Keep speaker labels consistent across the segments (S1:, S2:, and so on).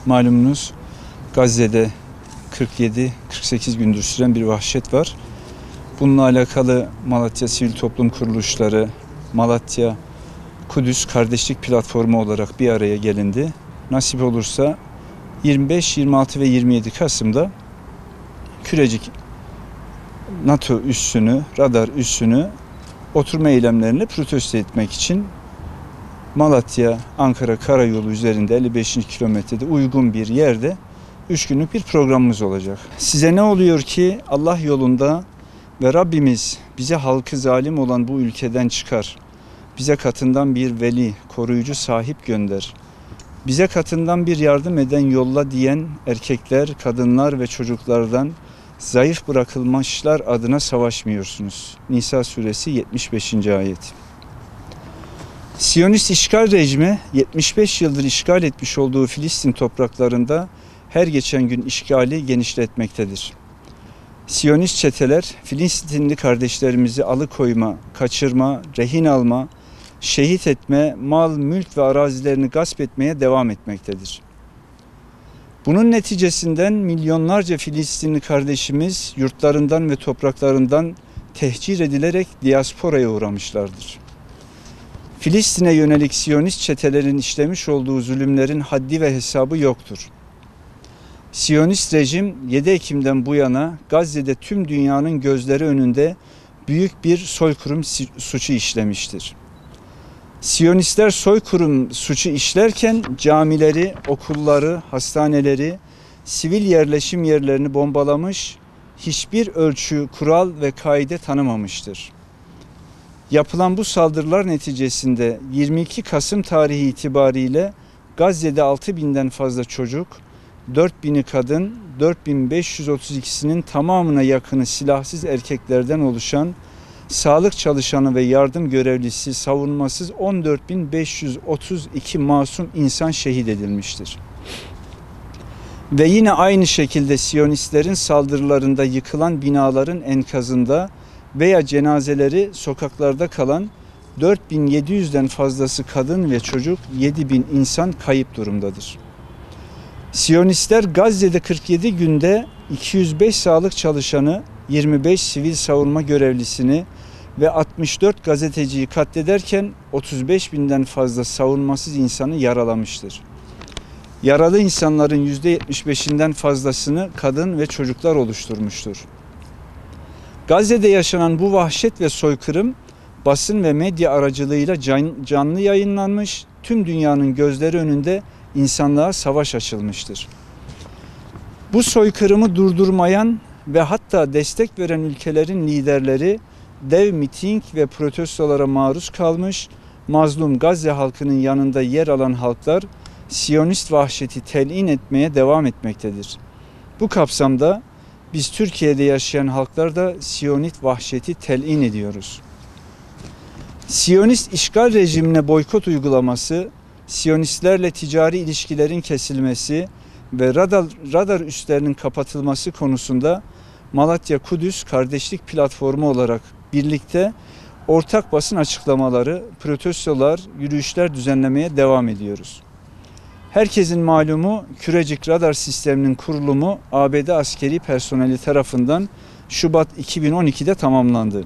S1: Malumunuz Gazze'de 47-48 gündür süren bir vahşet var. Bununla alakalı Malatya Sivil Toplum Kuruluşları, Malatya Kudüs Kardeşlik Platformu olarak bir araya gelindi. Nasip olursa 25, 26 ve 27 Kasım'da Kürecik NATO üssünü, radar üssünü oturma eylemlerini protesto etmek için Malatya-Ankara Karayolu üzerinde 55. kilometrede uygun bir yerde 3 günlük bir programımız olacak. Size ne oluyor ki Allah yolunda ve Rabbimiz bize halkı zalim olan bu ülkeden çıkar. Bize katından bir veli, koruyucu sahip gönder. Bize katından bir yardım eden yolla diyen erkekler, kadınlar ve çocuklardan zayıf bırakılmışlar adına savaşmıyorsunuz. Nisa suresi 75. ayet. Siyonist işgal rejimi 75 yıldır işgal etmiş olduğu Filistin topraklarında her geçen gün işgali genişletmektedir. Siyonist çeteler Filistinli kardeşlerimizi alıkoyma, kaçırma, rehin alma, şehit etme, mal, mülk ve arazilerini gasp etmeye devam etmektedir. Bunun neticesinden milyonlarca Filistinli kardeşimiz yurtlarından ve topraklarından tehcir edilerek diasporaya uğramışlardır. Filistin'e yönelik Siyonist çetelerin işlemiş olduğu zulümlerin haddi ve hesabı yoktur. Siyonist rejim 7 Ekim'den bu yana Gazze'de tüm dünyanın gözleri önünde büyük bir soykırım suçu işlemiştir. Siyonistler soykırım suçu işlerken camileri, okulları, hastaneleri, sivil yerleşim yerlerini bombalamış, hiçbir ölçü, kural ve kaide tanımamıştır. Yapılan bu saldırılar neticesinde 22 Kasım tarihi itibariyle Gazze'de 6.000'den fazla çocuk, 4.000'i kadın, 4.532'sinin tamamına yakını silahsız erkeklerden oluşan sağlık çalışanı ve yardım görevlisi savunmasız 14.532 masum insan şehit edilmiştir. Ve yine aynı şekilde Siyonistlerin saldırılarında yıkılan binaların enkazında veya cenazeleri sokaklarda kalan 4.700'den fazlası kadın ve çocuk, 7.000 insan kayıp durumdadır. Siyonistler Gazze'de 47 günde 205 sağlık çalışanı, 25 sivil savunma görevlisini ve 64 gazeteciyi katlederken 35.000'den fazla savunmasız insanı yaralamıştır. Yaralı insanların %75'inden fazlasını kadın ve çocuklar oluşturmuştur. Gazze'de yaşanan bu vahşet ve soykırım basın ve medya aracılığıyla canlı yayınlanmış, tüm dünyanın gözleri önünde insanlığa savaş açılmıştır. Bu soykırımı durdurmayan ve hatta destek veren ülkelerin liderleri dev miting ve protestolara maruz kalmış, mazlum Gazze halkının yanında yer alan halklar Siyonist vahşeti telin etmeye devam etmektedir. Bu kapsamda biz Türkiye'de yaşayan halklar da Siyonist vahşeti telin ediyoruz. Siyonist işgal rejimine boykot uygulaması, Siyonistlerle ticari ilişkilerin kesilmesi ve radar üslerinin kapatılması konusunda Malatya Kudüs Kardeşlik Platformu olarak birlikte ortak basın açıklamaları, protestolar, yürüyüşler düzenlemeye devam ediyoruz. Herkesin malumu Kürecik radar sisteminin kurulumu ABD askeri personeli tarafından Şubat 2012'de tamamlandı.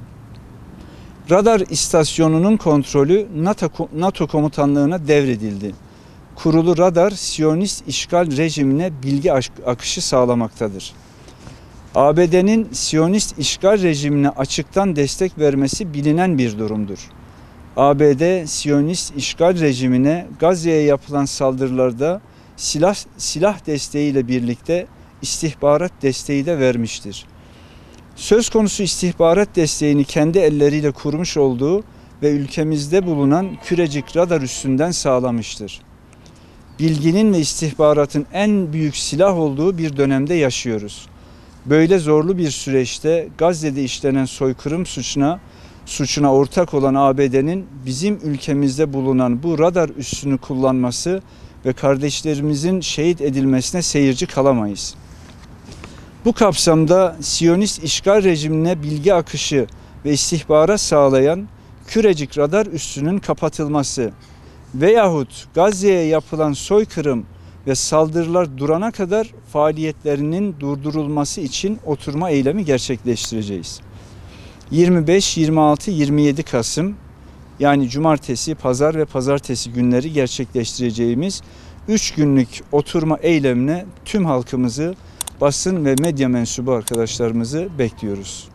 S1: Radar istasyonunun kontrolü NATO komutanlığına devredildi. Kurulu radar Siyonist işgal rejimine bilgi akışı sağlamaktadır. ABD'nin Siyonist işgal rejimine açıktan destek vermesi bilinen bir durumdur. ABD Siyonist işgal rejimine Gazze'ye yapılan saldırılarda silah desteğiyle birlikte istihbarat desteği de vermiştir. Söz konusu istihbarat desteğini kendi elleriyle kurmuş olduğu ve ülkemizde bulunan Kürecik radar üssünden sağlamıştır. Bilginin ve istihbaratın en büyük silah olduğu bir dönemde yaşıyoruz. Böyle zorlu bir süreçte Gazze'de işlenen soykırım suçuna ortak olan ABD'nin bizim ülkemizde bulunan bu radar üssünü kullanması ve kardeşlerimizin şehit edilmesine seyirci kalamayız. Bu kapsamda Siyonist işgal rejimine bilgi akışı ve istihbarat sağlayan Kürecik radar üssünün kapatılması veyahut Gazze'ye yapılan soykırım ve saldırılar durana kadar faaliyetlerinin durdurulması için oturma eylemi gerçekleştireceğiz. 25, 26, 27 Kasım yani cumartesi, pazar ve pazartesi günleri gerçekleştireceğimiz 3 günlük oturma eylemine tüm halkımızı, basın ve medya mensubu arkadaşlarımızı bekliyoruz.